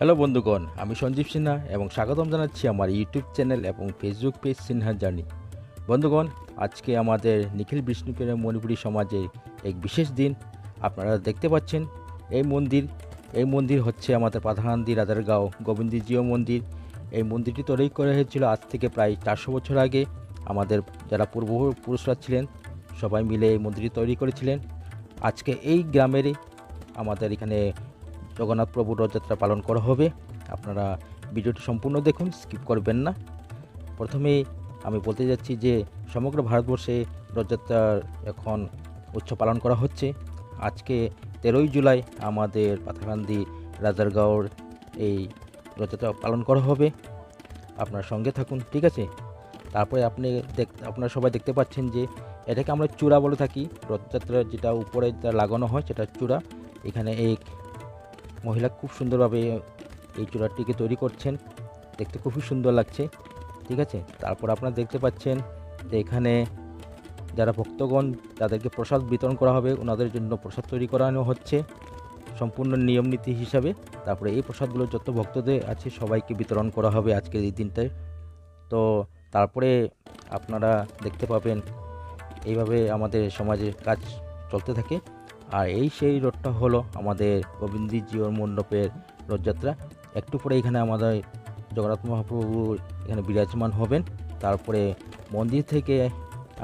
Hello বন্ধুগণ, আমি সঞ্জীব সিনহা এবং স্বাগতম জানাচ্ছি আমার ইউটিউব চ্যানেল এবং ফেসবুক পেজ সিনহা জার্নি। বন্ধুগণ, আজকে আমাদের নিখিল বিষ্ণুপুরের মণিপুরী সমাজে এক বিশেষ দিন। আপনারা দেখতে পাচ্ছেন এই মন্দির হচ্ছে আমাদের পাথানদি রাজারগাঁও গোবিন্দজিও মন্দির। এই মন্দিরটি তৈরি করা হয়েছিল আজ থেকে প্রায় 400 বছর আগে। আমাদের যারা পূর্বপুরুষরা ছিলেন সবাই মিলে এই মন্দিরটি তৈরি করেছিলেন। আজকে এই গ্রামেরই আমাদের এখানে জগন্নাথ প্রভুর রথযাত্রা পালন করা হবে। আপনারা ভিডিওটি সম্পূর্ণ দেখুন, স্কিপ করবেন না। প্রথমেই আমি বলতে যাচ্ছি যে সমগ্র ভারতবর্ষে রথযাত্রার এখন উৎসব পালন করা হচ্ছে। আজকে 13ই জুলাই আমাদের পাথাকান্দি রাজারগাঁওর এই রথযাত্রা পালন করা হবে। আপনার সঙ্গে থাকুন, ঠিক আছে? তারপরে আপনারা সবাই দেখতে পাচ্ছেন যে এটাকে আমরা চূড়া বলে থাকি। রথযাত্রার যেটা উপরে যা লাগানো হয় সেটা চূড়া। এখানে এক মহিলা খুব সুন্দরভাবে এই চূড়াটিকে তৈরি করছেন, দেখতে খুবই সুন্দর লাগছে, ঠিক আছে? তারপর আপনারা দেখতে পাচ্ছেন যে এখানে যারা ভক্তগণ তাদেরকে প্রসাদ বিতরণ করা হবে, ওনাদের জন্য প্রসাদ তৈরি করানো হচ্ছে সম্পূর্ণ নিয়ম নীতি হিসাবে। তারপরে এই প্রসাদগুলো যত ভক্তদের আছে সবাইকে বিতরণ করা হবে আজকের এই দিনটায়। তো তারপরে আপনারা দেখতে পাবেন এইভাবে আমাদের সমাজের কাজ চলতে থাকে। আর সেই রথটা হলো আমাদের গোবিন্দজিওর মণ্ডপের রথযাত্রা। একটু পরে এখানে আমাদের জগন্নাথ মহাপ্রভু এখানে বিরাজমান হবেন। তারপরে মন্দির থেকে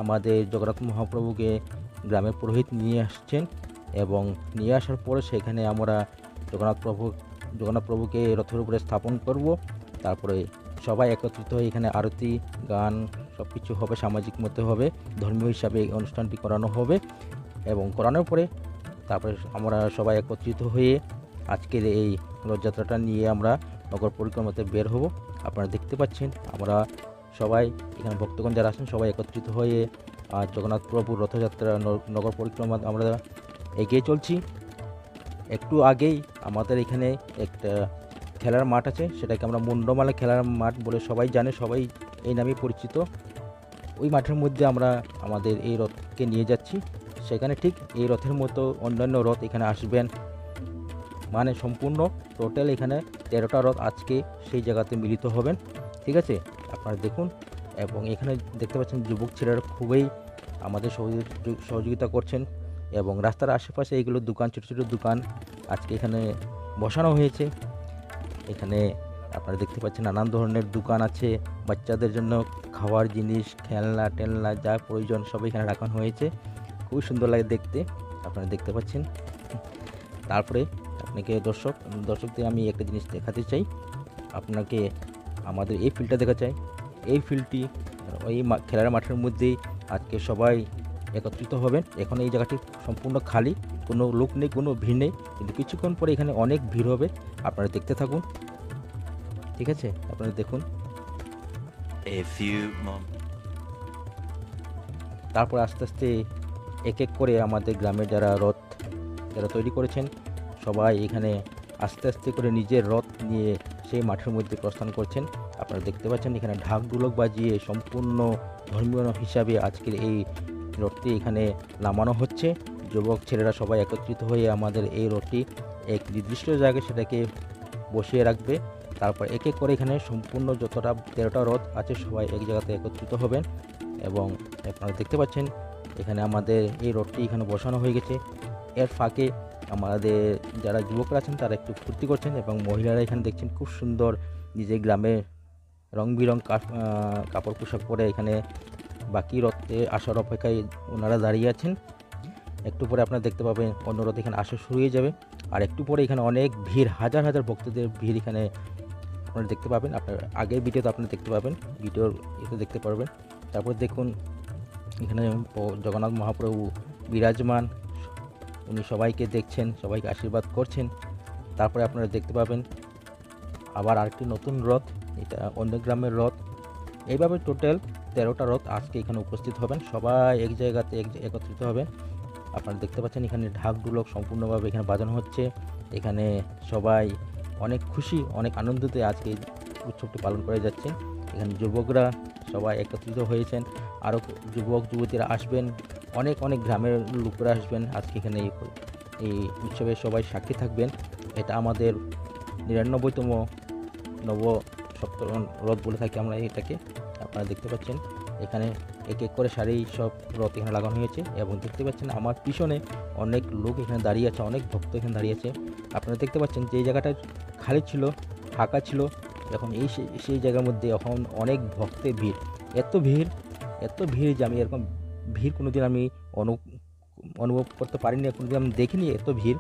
আমাদের জগন্নাথ মহাপ্রভুকে গ্রামের পুরোহিত নিয়ে আসছেন এবং নিয়ে আসার পরে সেখানে আমরা জগন্নাথ প্রভুকে রথের উপরে স্থাপন করব। তারপরে সবাই একত্রিত হয়ে এখানে আরতি গান সব কিছু হবে, সামাজিক মতে হবে, ধর্মীয় হিসাবে এই অনুষ্ঠানটি করানো হবে। এবং করানোর পরে তারপরে আমরা সবাই একত্রিত হয়ে আজকের এই রথযাত্রাটা নিয়ে আমরা নগর পরিক্রমাতে বের হব। আপনারা দেখতে পাচ্ছেন আমরা সবাই এখানে ভক্তগণ যারা আছেন সবাই একত্রিত হয়ে জগন্নাথ প্রভুর রথযাত্রা নগর পরিক্রমা আমরা এগিয়ে চলছি। একটু আগেই আমাদের এখানে একটা খেলার মাঠ আছে, সেটাকে আমরা মুন্ডমালা খেলার মাঠ বলে সবাই জানে, সবাই এই নামে পরিচিত। ওই মাঠের মধ্যে আমরা আমাদের এই রথকে নিয়ে যাচ্ছি। সেখানে ঠিক এই রথের মতো অন্যান্য রথ এখানে আসবেন, মানে সম্পূর্ণ টোটাল এখানে 13টা রথ আজকে সেই জায়গাতে মিলিত হবেন, ঠিক আছে? আপনারা দেখুন। এবং এখানে দেখতে পাচ্ছেন যুবক ছেলেরা খুবই আমাদের সহযোগিতা করছেন এবং রাস্তার আশেপাশে এইগুলো দোকান, ছোটো ছোটো দোকান আজকে এখানে বসানো হয়েছে। এখানে আপনারা দেখতে পাচ্ছেন নানান ধরনের দোকান আছে, বাচ্চাদের জন্য খাওয়ার জিনিস, খেলনা টেলনা যা প্রয়োজন সব এখানে রাখানো হয়েছে। খুবই সুন্দর লাগে দেখতে, আপনারা দেখতে পাচ্ছেন। তারপরে আপনাকে দর্শকদের আমি একটা জিনিস দেখাতে চাই, আপনাকে আমাদের এই ফিল্ডটা দেখা চাই। এই ফিল্ডটি ওই খেলার মাঠের মধ্যেই আজকে সবাই একত্রিত হবেন। এখন এই জায়গাটি সম্পূর্ণ খালি, কোনো লোক নেই, কোনো ভিড় নেই, কিন্তু কিছুক্ষণ পরে এখানে অনেক ভিড় হবে। আপনারা দেখতে থাকুন, ঠিক আছে? আপনারা দেখুন। তারপর আস্তে আস্তে এক এক করে আমাদের গ্রামের যারা তৈরি করেছেন সবাই এখানে আস্তে আস্তে করে নিজের রথ নিয়ে সেই মাঠের মধ্যে প্রস্থান করছেন। আপনারা দেখতে পাচ্ছেন এখানে ঢাক ঢোলক বাজিয়ে সম্পূর্ণ ধর্মীয় হিসাবে আজকের এই রথটি এখানে নামানো হচ্ছে। যুবক ছেলেরা সবাই একত্রিত হয়ে আমাদের এই রথটি এক নির্দিষ্ট জায়গায় সেটাকে বসিয়ে রাখবে। তারপর এক এক করে এখানে সম্পূর্ণ যতটা 13টা রথ আছে সবাই এক জায়গাতে একত্রিত হবেন। এবং আপনারা দেখতে পাচ্ছেন এখানে আমাদের এই রথটি এখানে বসানো হয়ে গেছে। এর ফাঁকে আমাদের যারা যুবকরা আছেন তারা একটু ফুর্তি করছেন এবং মহিলারা এখানে দেখছেন খুব সুন্দর নিজের গ্রামে রং বিরং কাপড় পোশাক পরে এখানে বাকি রথে আসার অপেক্ষায় ওনারা দাঁড়িয়ে আছেন। একটু পরে আপনারা দেখতে পাবেন অন্য রথ এখানে আসা শুরু হয়ে যাবে। আর একটু পরে এখানে অনেক ভিড়, হাজার হাজার ভক্তদের ভিড় এখানে আপনারা দেখতে পাবেন। আপনার আগের ভিডিওতে আপনারা দেখতে পাবেন, ভিডিওর এতে দেখতে পারবেন। তারপর দেখুন এখানে জগন্নাথ মহাপ্রভু বিরাজমান, উনি সবাইকে দেখছেন, সবাইকে আশীর্বাদ করছেন। তারপরে আপনারা দেখতে পাবেন আবার আরেকটি নতুন রথ, এটা অন্য গ্রামের রথ। এইভাবে টোটাল 13টা রথ আজকে এখানে উপস্থিত হবেন, সবাই এক জায়গাতে একত্রিত হবেন। আপনারা দেখতে পাচ্ছেন এখানে ঢাক ঢোলক সম্পূর্ণভাবে এখানে বাজানো হচ্ছে। এখানে সবাই অনেক খুশি, অনেক আনন্দতে আজকে এই উৎসবটি পালন করে যাচ্ছে। এখানে যুবকরা সবাই একত্রিত হয়েছেন, আরও যুবক যুবতীরা আসবেন, অনেক অনেক গ্রামের লোকরা আসবেন আজকে এখানে এই উৎসবে সবাই সাক্ষী থাকবেন। এটা আমাদের 99তম নব সপ্তরণ রথ বলে থাকি আমরা এটাকে। আপনারা দেখতে পাচ্ছেন এখানে এক এক করে সারি সব রথ এখানে লাগানো হয়েছে এবং দেখতে পাচ্ছেন আমার পিছনে অনেক লোক এখানে দাঁড়িয়ে আছে, অনেক ভক্ত এখানে দাঁড়িয়ে আছে। আপনারা দেখতে পাচ্ছেন যে জায়গাটা খালি ছিল, ফাঁকা ছিল, এখন সেই জায়গার মধ্যে এখন অনেক ভক্তের ভিড়। এত ভিড় যে আমি এরকম ভিড় কোনোদিন আমি অনুভব করতে পারিনি, কোনোদিন আমি দেখিনি এত ভিড়।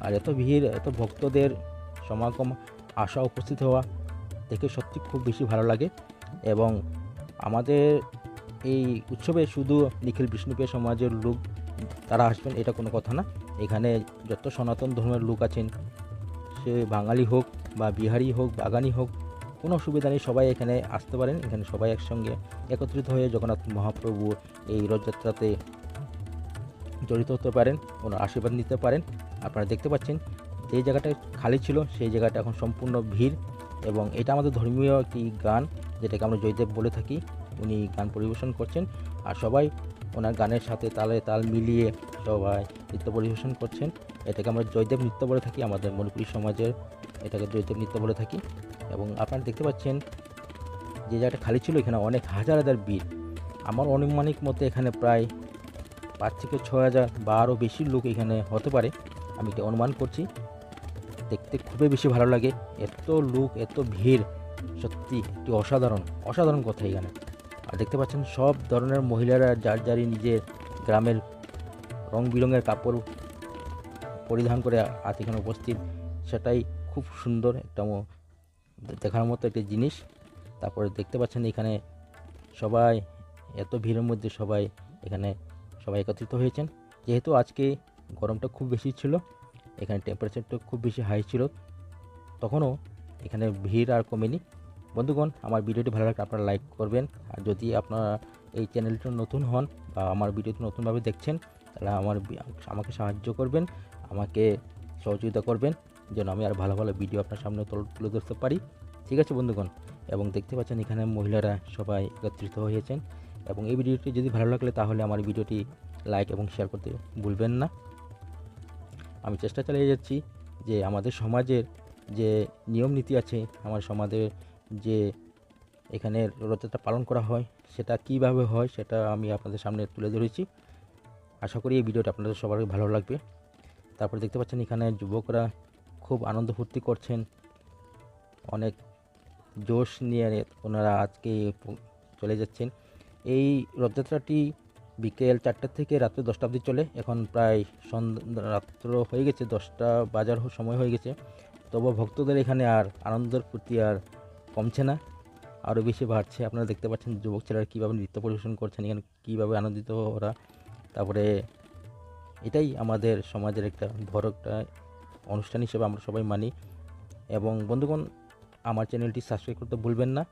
আর এত ভিড়, এত ভক্তদের সমাগম, আসা উপস্থিত হওয়া দেখে সত্যি খুব বেশি ভালো লাগে। এবং আমাদের এই উৎসবে শুধু নিখিল বিষ্ণুপ্রিয় সমাজের লোক তারা আসবেন এটা কোনো কথা না। এখানে যত সনাতন ধর্মের লোক আছেন, সে বাঙালি হোক বা বিহারি হোক, বাগানি হোক, কোনো অসুবিধা নেই, সবাই এখানে আসতে পারেন। এখানে সবাই একসঙ্গে একত্রিত হয়ে জগন্নাথ মহাপ্রভু এই রথযাত্রাতে জড়িত হতে পারেন, ওনার আশীর্বাদ নিতে পারেন। আপনারা দেখতে পাচ্ছেন যে জায়গাটা খালি ছিল সেই জায়গাটা এখন সম্পূর্ণ ভিড়। এবং এটা আমাদের ধর্মীয় একটি গান, যেটাকে আমরা জয়দেব বলে থাকি। উনি গান পরিবেশন করছেন আর সবাই ওনার গানের সাথে তালে তাল মিলিয়ে সবাই নৃত্য পরিবেশন করছেন। এটাকে আমরা জয়দেব নৃত্য বলে থাকি, আমাদের মণিপুরী সমাজের এটাকে জয়দেব নৃত্য বলে থাকি। এবং আপনারা দেখতে পাচ্ছেন যে জায়গাটা খালি ছিল এখানে অনেক হাজার ভিড়। আমার অনুমানিক মতে এখানে প্রায় 5 থেকে 6,000 বা আরও বেশি লোক এখানে হতে পারে, আমি এটা অনুমান করছি। দেখতে খুবই বেশি ভালো লাগে, এত লোক, এত ভিড়, সত্যি একটি অসাধারণ কথা এখানে। আর দেখতে পাচ্ছেন সব ধরনের মহিলারা যার নিজের গ্রামের রং বেরঙের কাপড় পরিধান করে আজ এখানে উপস্থিত, সেটাই খুব সুন্দর একটা দেখার মতো একটি জিনিস। তারপরে দেখতে পাচ্ছেন এখানে সবাই এত ভিড়ের মধ্যে সবাই একত্রিত হয়েছেন। যেহেতু আজকে গরমটা খুব বেশি ছিল, এখানে টেম্পারেচারটা খুব বেশি হাই ছিল, তখনও এখানে ভিড় আর কমেনি। বন্ধুগণ, আমার ভিডিওটি ভালো লাগলে আপনারা লাইক করবেন। আর যদি আপনারা এই চ্যানেলটা নতুন হন বা আমার ভিডিওটি নতুনভাবে দেখছেন, তাহলে আমাকে সাহায্য করবেন, আমাকে সহযোগিতা করবেন, যেন আমি আর ভালো ভিডিও আপনার সামনে তুলে ধরতে পারি। ঠিক আছে বন্ধুগণ। এবং দেখতে পাচ্ছেন এখানে মহিলারা সবাই একত্রিত হয়েছেন। এবং এই ভিডিওটি যদি ভালো লাগলে তাহলে আমার ভিডিওটি লাইক এবং শেয়ার করতে ভুলবেন না। আমি চেষ্টা চালিয়ে যাচ্ছি যে আমাদের সমাজের যে নিয়ম নীতি আছে, আমার সমাজে যে এখানে রথযাত্রা পালন করা হয় সেটা কিভাবে হয় সেটা আমি আপনাদের সামনে তুলে ধরেছি। আশা করি এই ভিডিওটা আপনাদের সবার ভালো লাগবে। তারপরে দেখতে পাচ্ছেন এখানে যুবকরা খুব আনন্দ ফুর্তি করছেন, অনেক জোশ নিয়ে ওনারা আজকে চলে যাচ্ছেন। এই রথযাত্রাটি বিকেল 4টা থেকে রাত্রে 10টা অবধি চলে। এখন প্রায় রাত্র হয়ে গেছে, 10টা বাজার সময় হয়ে গেছে। তবুও ভক্তদের এখানে আর আনন্দের প্রতি আর কমছে না, আরও বেশি বাড়ছে। আপনারা দেখতে পাচ্ছেন যুবক ছেলেরা কীভাবে নৃত্য পরিবেশন করছেন, এখানে কীভাবে আনন্দিত ওরা। তারপরে এটাই আমাদের সমাজের একটা বড় একটা অনুষ্ঠান হিসেবে আমরা সবাই মানি। এবং বন্ধুগণ, আমার চ্যানেলটি সাবস্ক্রাইব করতে ভুলবেন না।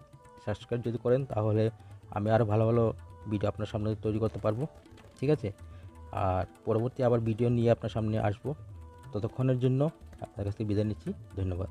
সাবস্ক্রাইব যদি করেন তাহলে আমি আরও ভালো ভিডিও আপনার সামনে তৈরি করতে পারবো। ঠিক আছে। আর পরবর্তী আবার ভিডিও নিয়ে আপনার সামনে আসবো। ততক্ষণের জন্য আপনার কাছ থেকে বিদায় নিচ্ছি। ধন্যবাদ।